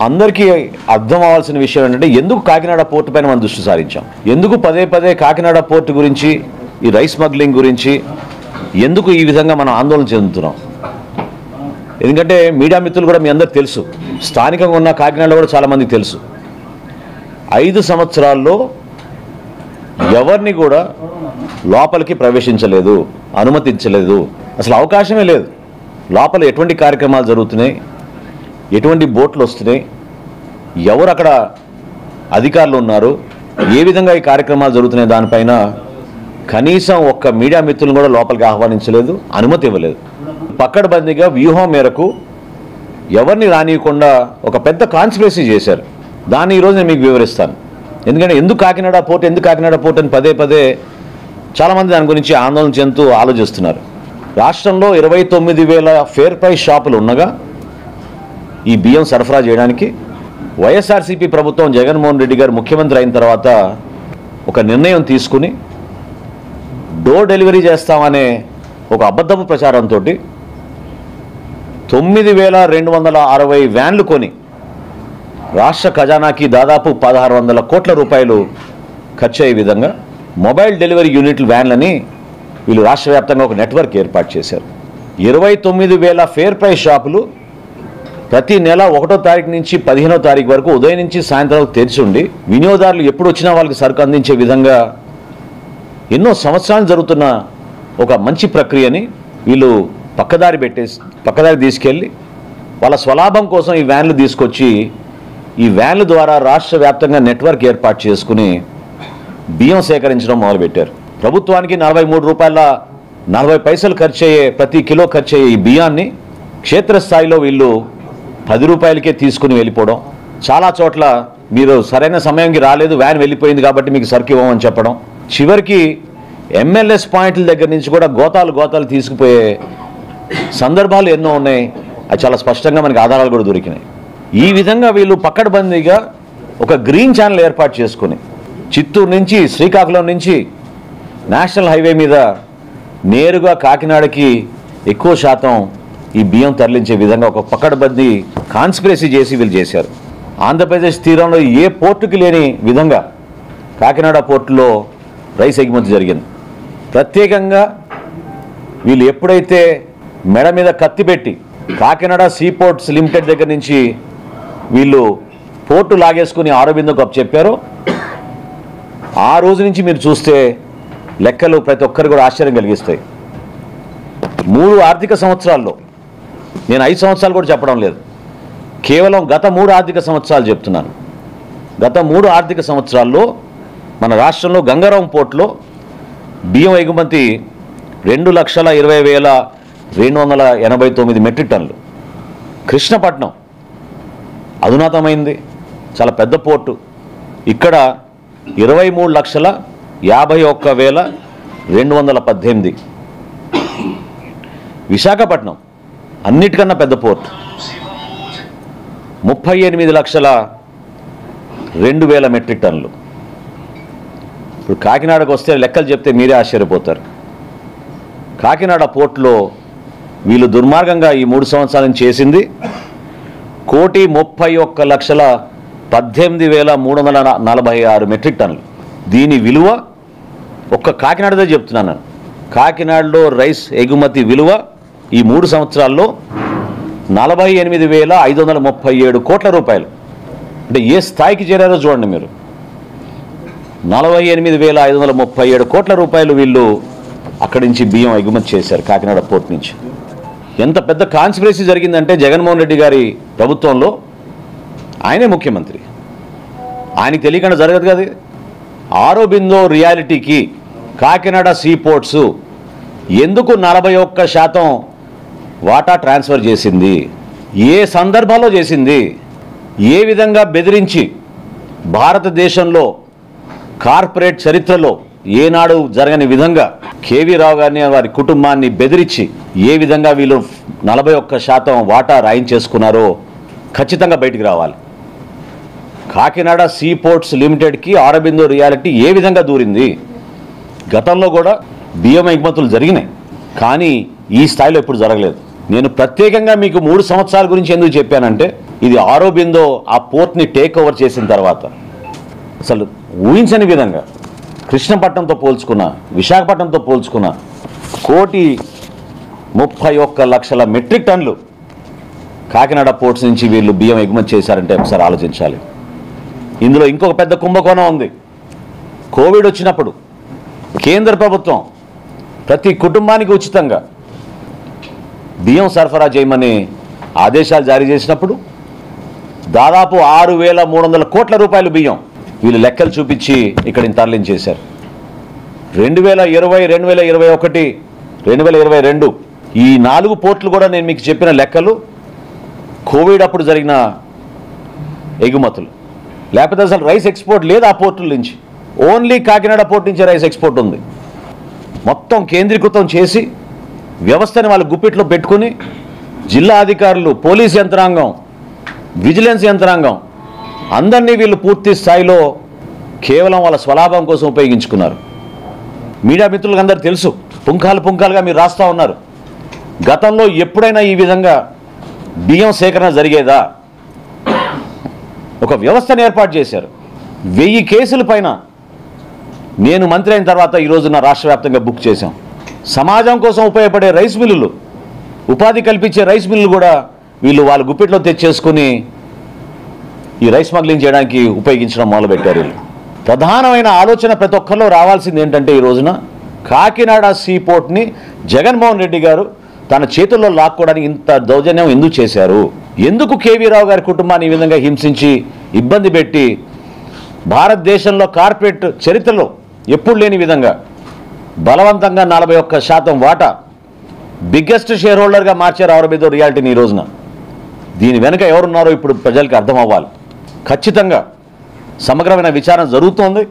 అందరికీ అర్థం అవ్వాల్సిన విషయం ఏంటంటే ఎందుకు కాకినాడ పోర్టు పైన మనం దృష్టి సారించాం, ఎందుకు పదే పదే కాకినాడ పోర్టు గురించి, ఈ రైస్ స్మగ్లింగ్ గురించి ఎందుకు ఈ విధంగా మనం ఆందోళన చెందుతున్నాం. ఎందుకంటే మీడియా మిత్రులు కూడా మీ అందరికి తెలుసు, స్థానికంగా ఉన్న కాకినాడలో కూడా చాలామందికి తెలుసు, 5 సంవత్సరాల్లో ఎవరిని కూడా లోపలికి ప్రవేశించలేదు, అనుమతించలేదు, అసలు అవకాశమే లేదు. లోపల ఎటువంటి కార్యక్రమాలు జరుగుతున్నాయి, ఎటువంటి బోట్లు వస్తున్నాయి, ఎవరు అక్కడ అధికారులు ఉన్నారు, ఏ విధంగా ఈ కార్యక్రమాలు జరుగుతున్నాయి దానిపైన కనీసం ఒక్క మీడియా మిత్రులను కూడా లోపలికి ఆహ్వానించలేదు, అనుమతి ఇవ్వలేదు. పక్కడబందీగా వ్యూహం మేరకు ఎవరిని రానియకుండా ఒక పెద్ద కాన్స్పిరసీ చేశారు. దాన్ని ఈరోజు నేను మీకు వివరిస్తాను. ఎందుకంటే ఎందుకు కాకినాడ పోర్ట్ అని పదే పదే చాలామంది దాని గురించి ఆందోళన చెందుతూ ఆలోచిస్తున్నారు. రాష్ట్రంలో 29,000 ఫేర్ ప్రైస్ షాపులు ఉండగా ఈ బియ్యం సరఫరా చేయడానికి వైఎస్ఆర్సీపీ ప్రభుత్వం జగన్మోహన్ రెడ్డి గారు ముఖ్యమంత్రి అయిన తర్వాత ఒక నిర్ణయం తీసుకుని డోర్ డెలివరీ చేస్తామనే ఒక అబద్ధపు ప్రచారంతో 9,260 వ్యాన్లు కొని రాష్ట్ర ఖజానాకి దాదాపు 1,600 కోట్ల రూపాయలు ఖర్చు అయ్యే విధంగా మొబైల్ డెలివరీ యూనిట్ల వ్యాన్లని వీళ్ళు రాష్ట్ర వ్యాప్తంగా ఒక నెట్వర్క్ ఏర్పాటు చేశారు. 29,000 ఫేర్ ప్రైస్ షాపులు ప్రతి నెల 1వ తారీఖు నుంచి 15వ తారీఖు వరకు ఉదయం నుంచి సాయంత్రం తెరిచి ఉండి వినియోగదారులు ఎప్పుడు వచ్చినా వాళ్ళకి సరుకు అందించే విధంగా ఎన్నో సంవత్సరాలు జరుగుతున్న ఒక మంచి ప్రక్రియని వీళ్ళు పక్కదారి తీసుకెళ్ళి వాళ్ళ స్వలాభం కోసం ఈ వ్యాన్లు తీసుకొచ్చి ఈ వ్యాన్ల ద్వారా రాష్ట్ర వ్యాప్తంగా నెట్వర్క్ ఏర్పాటు చేసుకుని బియ్యం సేకరించడం మొదలుపెట్టారు. ప్రభుత్వానికి 43 రూపాయల 40 పైసలు ప్రతి కిలో ఖర్చు అయ్యే ఈ బియ్యాన్ని క్షేత్రస్థాయిలో వీళ్ళు 10 రూపాయలకే తీసుకుని వెళ్ళిపోవడం, చాలా చోట్ల మీరు సరైన సమయంకి రాలేదు, వ్యాన్ వెళ్ళిపోయింది కాబట్టి మీకు సరుకు ఇవ్వమని చెప్పడం, చివరికి ఎంఎల్ఎస్ పాయింట్ల దగ్గర నుంచి కూడా గోతాలు తీసుకుపోయే సందర్భాలు ఎన్నో ఉన్నాయి. అది చాలా స్పష్టంగా మనకి ఆధారాలు కూడా దొరికినాయి. ఈ విధంగా వీళ్ళు పక్కడబందీగా ఒక గ్రీన్ ఛానల్ ఏర్పాటు చేసుకుని చిత్తూరు నుంచి శ్రీకాకుళం నుంచి నేషనల్ హైవే మీద నేరుగా కాకినాడకి ఎక్కువ శాతం ఈ బియ్యం తరలించే విధంగా ఒక పక్కడబందీ కాన్స్పిరసీ చేసి వీళ్ళు చేశారు. ఆంధ్రప్రదేశ్ తీరంలో ఏ పోర్టుకి లేని విధంగా కాకినాడ పోర్టులో రైస్ ఎగుమతి జరిగింది. ప్రత్యేకంగా వీళ్ళు ఎప్పుడైతే మెడ మీద కత్తి పెట్టి కాకినాడ సీ పోర్ట్స్ లిమిటెడ్ దగ్గర నుంచి వీళ్ళు పోర్టు లాగేసుకుని ఆరోబిందోకు చెప్పారో ఆ రోజు నుంచి మీరు చూస్తే లెక్కలు ప్రతి ఒక్కరు కూడా ఆశ్చర్యం కలిగిస్తాయి. 3 ఆర్థిక సంవత్సరాల్లో, నేను 5 సంవత్సరాలు కూడా చెప్పడం లేదు, కేవలం గత 3 ఆర్థిక సంవత్సరాలు చెప్తున్నాను. గత 3 ఆర్థిక సంవత్సరాల్లో మన రాష్ట్రంలో గంగారాం పోర్టులో బియ్యం ఎగుమతి 2,20,289 మెట్రిక్ టన్నులు. కృష్ణపట్నం అధునాతమైంది, చాలా పెద్ద పోర్టు, ఇక్కడ 23,51,218. విశాఖపట్నం అన్నిటికన్నా పెద్ద పోర్టు, 38,02,000 మెట్రిక్ టన్నులు. ఇప్పుడు కాకినాడకు వస్తే లెక్కలు చెప్తే మీరే ఆశ్చర్యపోతారు. కాకినాడ పోర్టులో వీళ్ళు దుర్మార్గంగా ఈ 3 సంవత్సరాల నుంచి చేసింది 1,31,18,346 మెట్రిక్ టన్నులు. దీని విలువ ఒక్క కాకినాడదే చెప్తున్నాను, కాకినాడలో రైస్ ఎగుమతి విలువ ఈ 3 సంవత్సరాల్లో 48,537 కోట్ల రూపాయలు. అంటే ఏ స్థాయికి చేరారో చూడండి మీరు. 48,537 కోట్ల రూపాయలు వీళ్ళు అక్కడి నుంచి బియ్యం ఎగుమతి చేశారు కాకినాడ పోర్ట్ నుంచి. ఎంత పెద్ద కాన్స్పిరసీ జరిగిందంటే జగన్మోహన్ రెడ్డి గారి ప్రభుత్వంలో, ఆయనే ముఖ్యమంత్రి, ఆయనకి తెలియకుండా జరగదు కదా. ఆరోబిందో రియాలిటీకి కాకినాడ సీ పోర్ట్స్ ఎందుకు 41% వాటా ట్రాన్స్ఫర్ చేసింది, ఏ సందర్భంలో చేసింది, ఏ విధంగా బెదిరించి భారతదేశంలో కార్పొరేట్ చరిత్రలో ఏనాడు జరగని విధంగా కేవీ రావు గారిని వారి కుటుంబాన్ని బెదిరించి ఏ విధంగా వీళ్ళు 41% వాటా రాయించేసుకున్నారో ఖచ్చితంగా బయటికి రావాలి. కాకినాడ సీ పోర్ట్స్ లిమిటెడ్కి ఆరోబిందో రియాలిటీ ఏ విధంగా దూరింది. గతంలో కూడా బియ్యం ఎగుమతులు జరిగినాయి, కానీ ఈ స్థాయిలో ఎప్పుడు జరగలేదు. నేను ప్రత్యేకంగా మీకు 3 సంవత్సరాల గురించి ఎందుకు చెప్పానంటే ఇది ఆరోబిందో ఆ పోర్ట్ని టేక్ ఓవర్ చేసిన తర్వాత అసలు ఊహించని విధంగా కృష్ణపట్నంతో పోల్చుకున్న, విశాఖపట్నంతో పోల్చుకున్న 1,31,00,000 మెట్రిక్ టన్నులు కాకినాడ పోర్ట్స్ నుంచి వీళ్ళు బియ్యం ఎగుమతి చేశారంటే ఒకసారి ఆలోచించాలి. ఇందులో ఇంకొక పెద్ద కుంభకోణం ఉంది. కోవిడ్ వచ్చినప్పుడు కేంద్ర ప్రభుత్వం ప్రతి కుటుంబానికి ఉచితంగా బియ్యం సరఫరా చేయమని ఆదేశాలు జారీ చేసినప్పుడు దాదాపు 6,300 కోట్ల రూపాయలు బియ్యం వీళ్ళు లెక్కలు చూపించి ఇక్కడిని తరలించేశారు. 2020, 2021, 2022 ఈ 4 పోర్టులు కూడా నేను మీకు చెప్పిన లెక్కలు కోవిడ్ అప్పుడు జరిగిన ఎగుమతులు. లేకపోతే అసలు రైస్ ఎక్స్పోర్ట్ లేదు ఆ పోర్టుల నుంచి. ఓన్లీ కాకినాడ పోర్ట్ నుంచి రైస్ ఎక్స్పోర్ట్ ఉంది. మొత్తం కేంద్రీకృతం చేసి వ్యవస్థని వాళ్ళ గుప్పిట్లో పెట్టుకుని జిల్లా అధికారులు, పోలీస్ యంత్రాంగం, విజిలెన్స్ యంత్రాంగం అందరినీ వీళ్ళు పూర్తి స్థాయిలో కేవలం వాళ్ళ స్వలాభం కోసం ఉపయోగించుకున్నారు. మీడియా మిత్రులకు అందరూ తెలుసు, పుంఖాలుగా మీరు రాస్తూ ఉన్నారు. గతంలో ఎప్పుడైనా ఈ విధంగా బియ్యం సేకరణ జరిగేదా? ఒక వ్యవస్థను ఏర్పాటు చేశారు. 1000 కేసుల పైన నేను మంత్రి అయిన తర్వాత ఈరోజున రాష్ట్ర వ్యాప్తంగా బుక్ చేశాం. సమాజం కోసం ఉపయోగపడే రైస్ మిల్లులు, ఉపాధి కల్పించే రైస్ మిల్లులు కూడా వీళ్ళు వాళ్ళ గుప్పిట్లో తెచ్చేసుకుని ఈ రైస్ స్మగ్లింగ్ చేయడానికి ఉపయోగించడం మొదలుపెట్టారు. వీళ్ళు ప్రధానమైన ఆలోచన ప్రతి ఒక్కరిలో రావాల్సింది ఏంటంటే ఈ రోజున కాకినాడ సీ పోర్ట్ని జగన్మోహన్ రెడ్డి గారు తన చేతుల్లో లాక్కోవడానికి ఇంత దౌర్జన్యం ఎందుకు చేశారు? ఎందుకు కేవీ రావు గారి కుటుంబాన్ని ఈ విధంగా హింసించి ఇబ్బంది పెట్టి భారతదేశంలో కార్పొరేట్ చరిత్రలో ఎప్పుడు లేని విధంగా బలవంతంగా 41% వాటా బిగ్గెస్ట్ షేర్ హోల్డర్గా మార్చారు ఆరోబిందో రియాలిటీని ఈ రోజున. దీని వెనుక ఎవరున్నారో ఇప్పుడు ప్రజలకు అర్థం అవ్వాలి. ఖచ్చితంగా సమగ్రమైన విచారణ జరుగుతోంది.